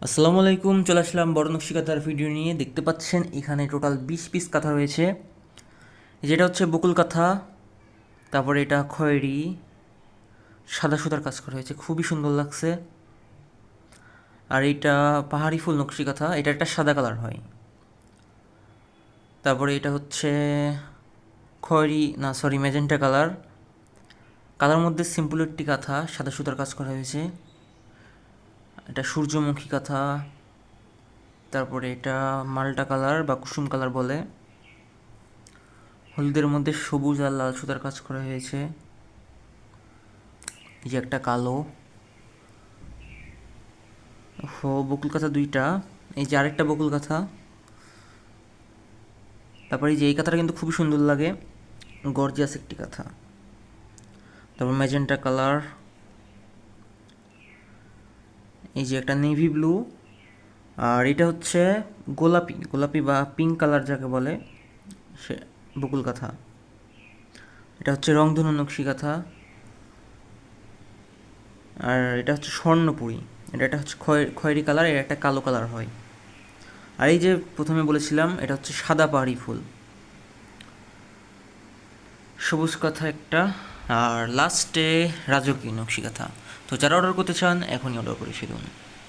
আসসালামু আলাইকুম, চলে আসলাম বড় নকশি কাঁথার ভিডিও নিয়ে। দেখতে পাচ্ছেন এখানে টোটাল 20 পিস কাঁথা রয়েছে। যেটা হচ্ছে বকুল কাঁথা, তারপরে এটা খয়েরি সাদা সুতার কাজ করা হয়েছে, খুবই সুন্দর লাগছে। আর এইটা পাহাড়ি ফুল নকশি কাঁথা, এটা একটা সাদা কালার হয়। তারপরে এটা হচ্ছে খয়েরি না সরি ম্যাজেন্টা কালার, কালার মধ্যে সিম্পল একটি কাঁথা, সাদা সুতার কাজ করা হয়েছে। এটা সূর্যমুখী কাঁথা। তারপরে এটা মাল্টা কালার বা কুসুম কালার বলে, হলুদের মধ্যে সবুজ আর লাল সুতার কাজ করা হয়েছে। এই যে একটা কালো বকুল কাঁথা দুইটা। এই যে আরেকটা বকুল কাঁথা। তারপরে এই যে এই কাঁথাটা কিন্তু খুবই সুন্দর লাগে, গর্জিয়াস একটি কাঁথা। তারপর ম্যাজেন্টা কালার। এই যে একটা নেভি ব্লু। আর এটা হচ্ছে গোলাপি গোলাপি বা পিঙ্ক কালার যাকে বলে সে বকুল কাঁথা। এটা হচ্ছে রংধনু নকশি কাঁথা। আর এটা হচ্ছে স্বর্ণপুরি। এটা হচ্ছে খয়েরি কালার, এর একটা কালো কালার হয়। আর এই যে প্রথমে বলেছিলাম এটা হচ্ছে সাদা পাহাড়ি ফুল, সবুজ কাঁথা একটা। আর লাস্টে রাজকীয় নকশি কাঁথা। তো যারা অর্ডার করতে চান এখনই অর্ডার করে ফেলুন।